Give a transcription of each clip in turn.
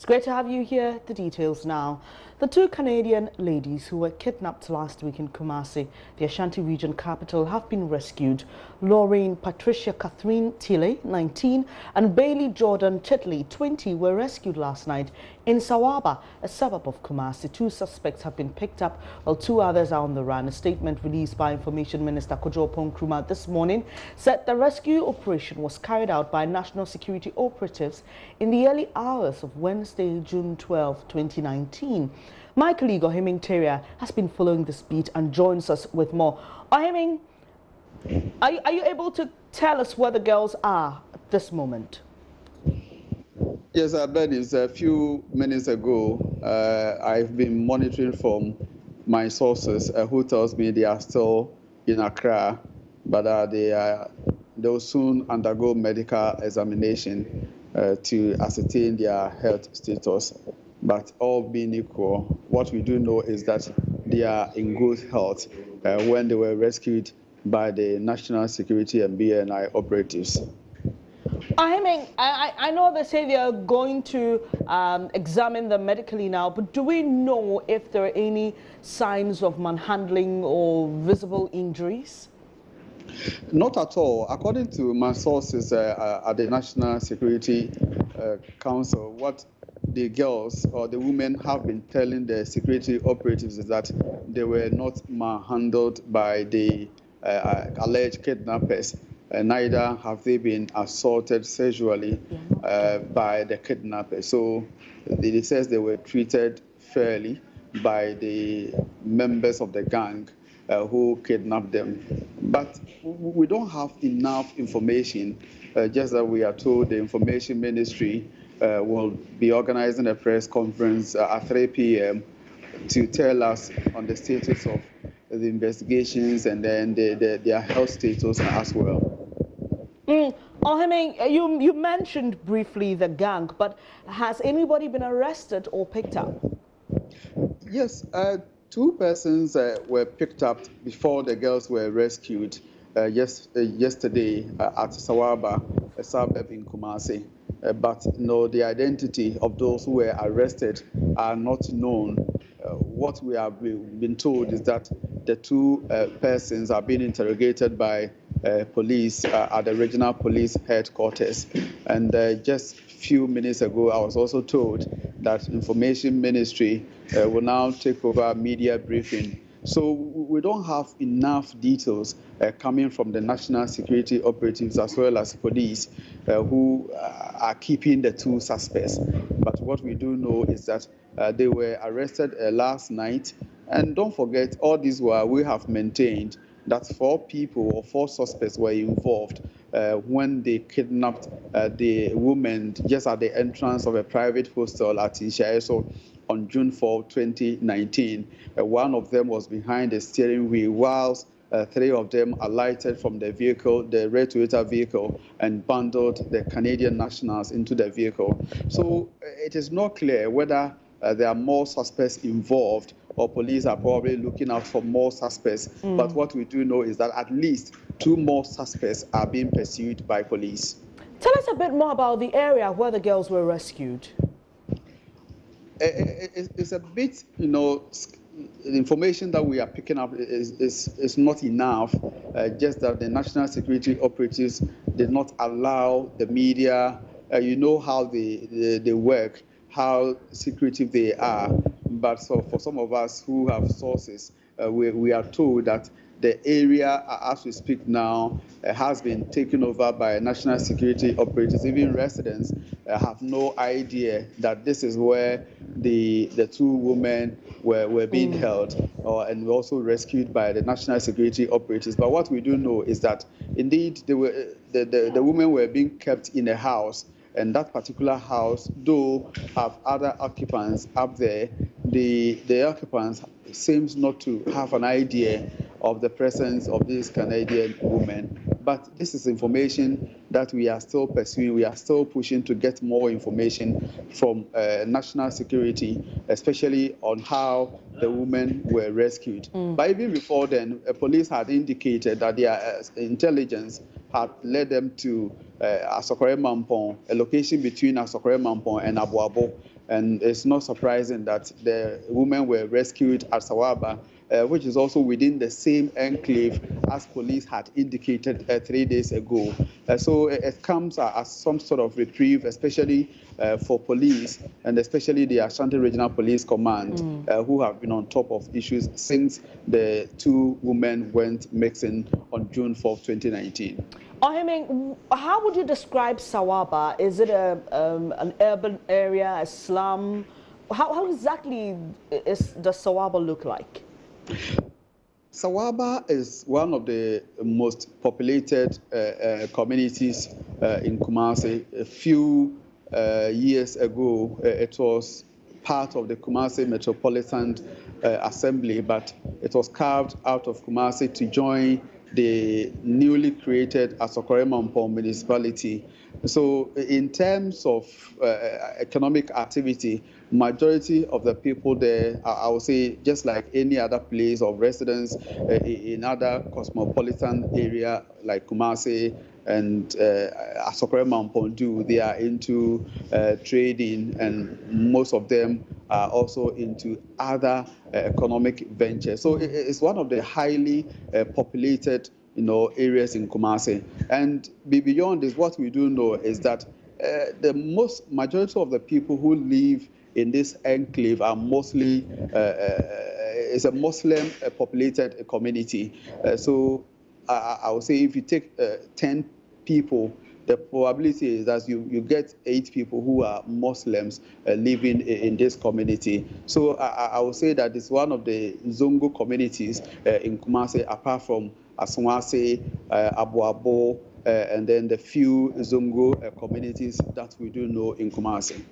It's great to have you here. The details now. The two Canadian ladies who were kidnapped last week in Kumasi, the Ashanti region capital, have been rescued. Lauren Patricia Catherine Tilley, 19, and Bailey Jordan Chitley, 20, were rescued last night in Sawaba, a suburb of Kumasi. Two suspects have been picked up, while two others are on the run. A statement released by Information Minister Kojo Nkrumah this morning said the rescue operation was carried out by national security operatives in the early hours of Wednesday, June 12, 2019. My colleague Ohiming Teria has been following this beat and joins us with more. Ohiming, are you able to tell us where the girls are at this moment? Yes, Bernice, a few minutes ago, I've been monitoring from my sources who tells me they are still in Accra, but they'll soon undergo medical examination to ascertain their health status. But all being equal, what we do know is that they are in good health when they were rescued by the National Security and BNI operatives. I know they say they are going to examine them medically now, but do we know if there are any signs of manhandling or visible injuries? Not at all. According to my sources at the National Security Council, what the girls or the women have been telling the security operatives is that they were not manhandled by the alleged kidnappers. Neither have they been assaulted sexually by the kidnappers. So it says they were treated fairly by the members of the gang who kidnapped them. But we don't have enough information, just that we are told the Information Ministry will be organizing a press conference at 3 p.m. to tell us on the status of the investigations and then their health status as well. You mentioned briefly the gang, but has anybody been arrested or picked up? Yes, two persons were picked up before the girls were rescued yesterday at Sawaba, a suburb in Kumasi. But no, the identity of those who were arrested are not known. What we have been told is that the two persons are being interrogated by police at the regional police headquarters. And just a few minutes ago, I was also told that Information Ministry will now take over media briefing. So we don't have enough details coming from the national security operatives as well as police who are keeping the two suspects. But what we do know is that they were arrested last night. And don't forget, all this while we have maintained that 4 people or 4 suspects were involved when they kidnapped the woman just at the entrance of a private hostel at Ishaeso on June 4, 2019. One of them was behind the steering wheel, whilst 3 of them alighted from the vehicle, the red Toyota vehicle, and bundled the Canadian nationals into the vehicle. So it is not clear whether there are more suspects involved or police are probably looking out for more suspects. But what we do know is that at least 2 more suspects are being pursued by police. Tell us a bit more about the area where the girls were rescued. It's a bit, the information that we are picking up is not enough. Just that the national security operatives did not allow the media, you know how they work, how secretive they are. But so for some of us who have sources, we are told that the area, as we speak now, has been taken over by national security operatives. Even residents have no idea that this is where the 2 women were being held and were also rescued by the national security operatives. But what we do know is that indeed the women were being kept in a house. And that particular house, though have other occupants up there, the occupants seems not to have an idea of the presence of this Canadian woman. But this is information that we are still pursuing. We are still pushing to get more information from national security, especially on how the women were rescued. But even before then, police had indicated that their intelligence had led them to Asokore Mampong, a location between Asokore Mampong and Abuabo. And it's not surprising that the women were rescued at Sawaba, which is also within the same enclave as police had indicated 3 days ago. So it comes as some sort of reprieve, especially for police, and especially the Ashanti Regional Police Command, who have been on top of issues since the two women went missing on June 4th, 2019. Ohiming, how would you describe Sawaba? Is it an urban area, a slum? How exactly does Sawaba look like? Sawaba is one of the most populated communities in Kumasi. A few years ago, it was part of the Kumasi Metropolitan Assembly, but it was carved out of Kumasi to join the newly created Asokore Mampong municipality. So in terms of economic activity, majority of the people there, I would say, just like any other place of residence in other cosmopolitan area like Kumasi and Asokore Mampong do, they are into trading, and most of them are also into other economic ventures. So it's one of the highly populated areas in Kumasi. And beyond this, what we do know is that the majority of the people who live in this enclave are mostly it's a Muslim populated community. So I would say if you take 10 people, the probability is that you get 8 people who are Muslims living in this community. So I would say that it's one of the Zongo communities in Kumasi, apart from Aswase, Abuabo, and then the few Zongo communities that we do know in Kumasi.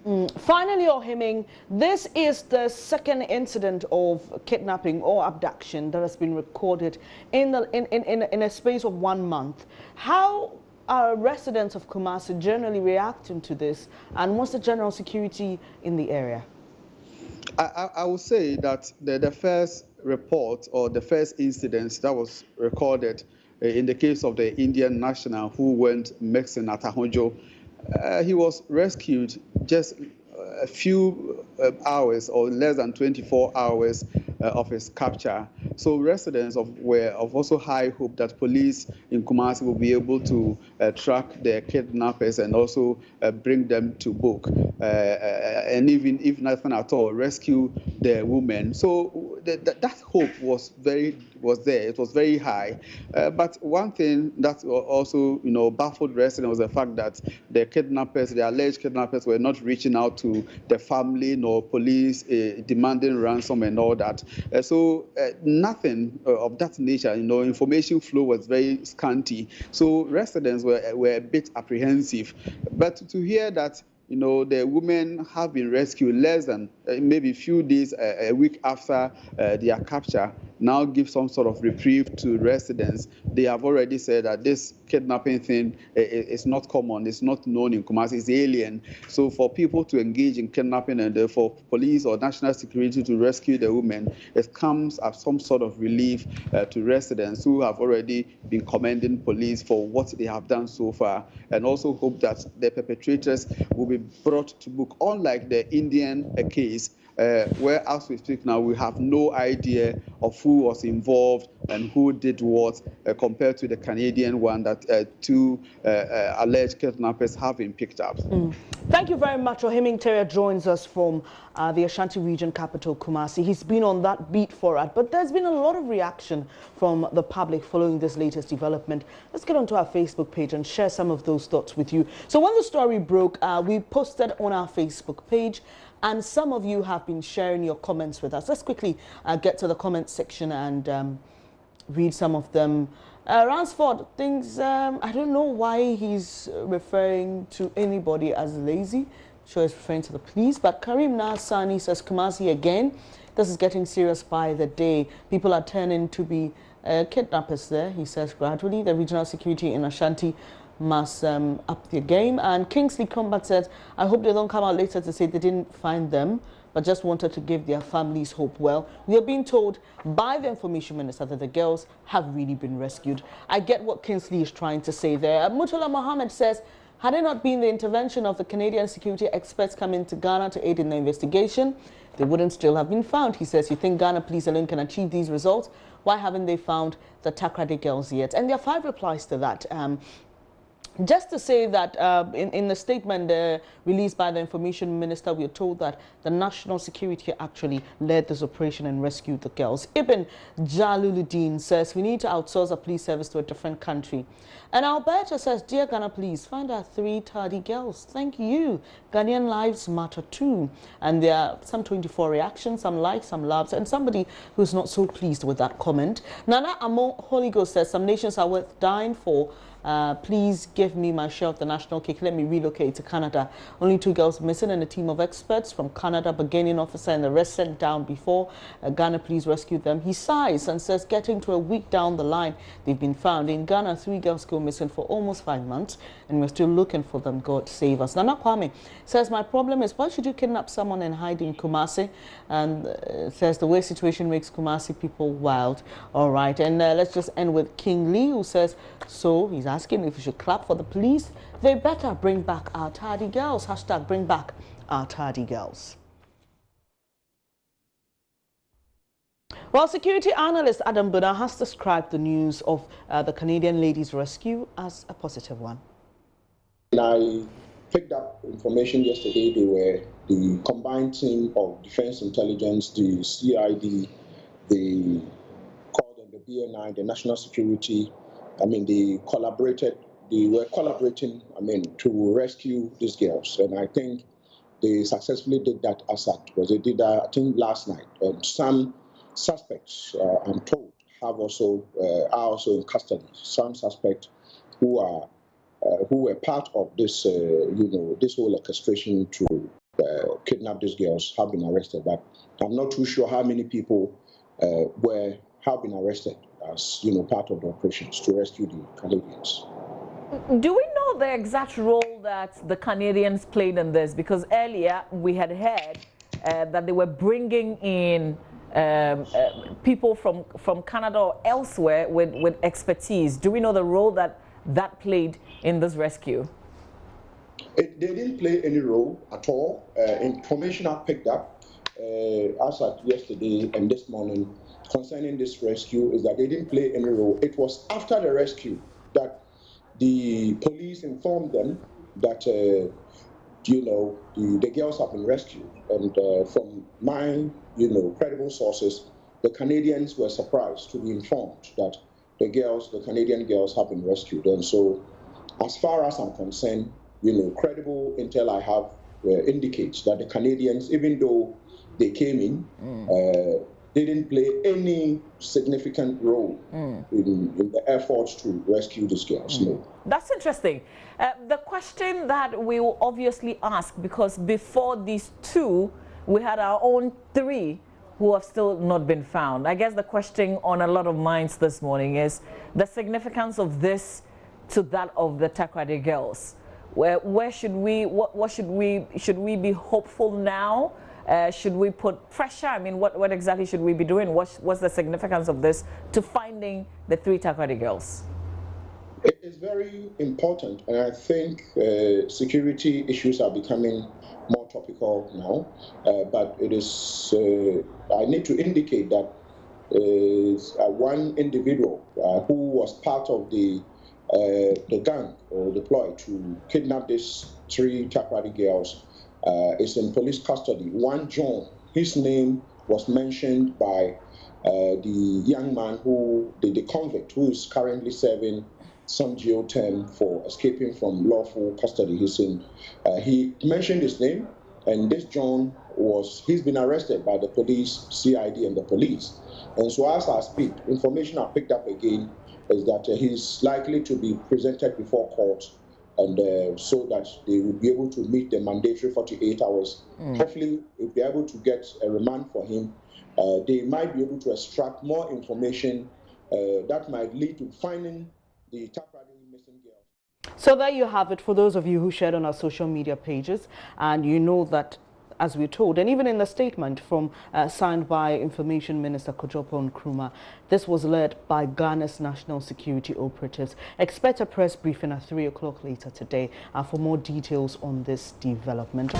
Finally, Ohiming, this is the second incident of kidnapping or abduction that has been recorded in a space of 1 month. How are residents of Kumasi generally reacting to this, and what's the general security in the area? I would say that the first report or the first incident that was recorded in the case of the Indian national who went missing at Ahonjo, he was rescued just a few hours or less than 24 hours of his capture. So residents were of also high hope that police in Kumasi will be able to track their kidnappers and also bring them to book, and even if nothing at all, rescue the women. So that hope was there. It was very high. But one thing that also baffled residents was the fact that the alleged kidnappers, were not reaching out to the family nor police demanding ransom and all that. So nothing of that nature. Information flow was very scanty. So residents were a bit apprehensive. But to hear that the women have been rescued less than maybe a few days, a week after their capture, now give some sort of reprieve to residents. They have already said that this kidnapping thing is not common, it's not known in Kumasi, it's alien. So for people to engage in kidnapping and for police or national security to rescue the women, it comes as some sort of relief to residents who have already been commending police for what they have done so far, and also hope that the perpetrators will be brought to book, unlike the Indian case, where as we speak now, we have no idea of who was involved and who did what, compared to the Canadian one that 2 alleged kidnappers have been picked up. Thank you very much. Ohiming Terry joins us from the Ashanti region capital, Kumasi. He's been on that beat for us, but there's been a lot of reaction from the public following this latest development. Let's get onto our Facebook page and share some of those thoughts with you. So when the story broke, we posted on our Facebook page, and some of you have been sharing your comments with us. Let's quickly get to the comment section and read some of them. Ransford thinks, I don't know why he's referring to anybody as lazy. I'm sure he's referring to the police. But Karim Nasani says, Kumasi again. This is getting serious by the day. People are turning to be kidnappers there, he says gradually. The regional security in Ashanti must up their game. And Kingsley Combat says, I hope they don't come out later to say they didn't find them, but but just wanted to give their families hope. Well, we are being told by the information minister that the girls have really been rescued. I get what Kingsley is trying to say there. Mutula Mohammed says, had it not been the intervention of the Canadian security experts coming to Ghana to aid in the investigation, they wouldn't still have been found. He says, you think Ghana police alone can achieve these results? Why haven't they found the Takrady girls yet? And there are 5 replies to that. Just to say that in the statement released by the information minister, we are told that the national security actually led this operation and rescued the girls. Ibn Jaluluddin says we need to outsource the police service to a different country. And Alberta says, dear Ghana police, find our 3 tardy girls. Thank you. Ghanaian lives matter too. And there are some 24 reactions, some likes, some loves, and somebody who's not so pleased with that comment. Nana Amo Holy Ghost says some nations are worth dying for. Please give me my share of the national cake. Let me relocate to Canada. Only 2 girls missing and a team of experts from Canada, beginning officer and the rest sent down before Ghana police rescued them. He sighs and says getting to a week down the line, they've been found. In Ghana, 3 girls go missing for almost 5 months and we're still looking for them. God save us. Nana Kwame says, my problem is, why should you kidnap someone and hide in Kumasi? And says the way situation makes Kumasi people wild. All right, and let's just end with King Lee, who says, so he's asking if we should clap for the police. They better bring back our tardy girls. Hashtag bring back our tardy girls. Well, security analyst Adam Buna has described the news of the Canadian ladies' rescue as a positive one. I picked up information yesterday. They were the combined team of Defense Intelligence, the CID, the COD and the BNI, the National Security. They were collaborating, to rescue these girls. And I think they successfully did that ASAP, because they did that, I think, last night. And some suspects, I'm told, are also in custody. Some suspects who were part of this, this whole orchestration to kidnap these girls have been arrested. But I'm not too sure how many people have been arrested as part of the operations to rescue the Canadians. Do we know the exact role that the Canadians played in this? Because earlier we had heard that they were bringing in people from Canada or elsewhere with expertise. Do we know the role that played in this rescue? They didn't play any role at all. Information I picked up as at yesterday and this morning concerning this rescue is that they didn't play any role. It was after the rescue that the police informed them that the girls have been rescued. And from my credible sources, the Canadians were surprised to be informed that the Canadian girls have been rescued. And so, as far as I'm concerned, credible intel I have indicates that the Canadians, even though they came in, they didn't play any significant role in the efforts to rescue these girls. No. That's interesting. The question that we will obviously ask, because before these 2, we had our own 3 who have still not been found. I guess the question on a lot of minds this morning is the significance of this to that of the Takrady girls. Where should we be hopeful now? Should we put pressure? What exactly should we be doing? What's the significance of this to finding the 3 Takrady girls? It is very important, and I think security issues are becoming more topical now. But it is, I need to indicate that one individual who was part of the gang or deployed to kidnap these 3 Takrady girls is in police custody. One John, his name was mentioned by the young man the convict who is currently serving some jail term for escaping from lawful custody. He mentioned his name, and this John he's been arrested by the police, CID and the police. And so as I speak, information I picked up again is that he's likely to be presented before court, and so that they will be able to meet the mandatory 48 hours. Hopefully, if they're able to get a remand for him, they might be able to extract more information that might lead to finding the Takrady missing girls. So there you have it for those of you who shared on our social media pages, and you know that as we're told. And even in the statement from signed by Information Minister Kojopo Nkrumah, this was led by Ghana's national security operatives. Expect a press briefing at 3 o'clock later today for more details on this development.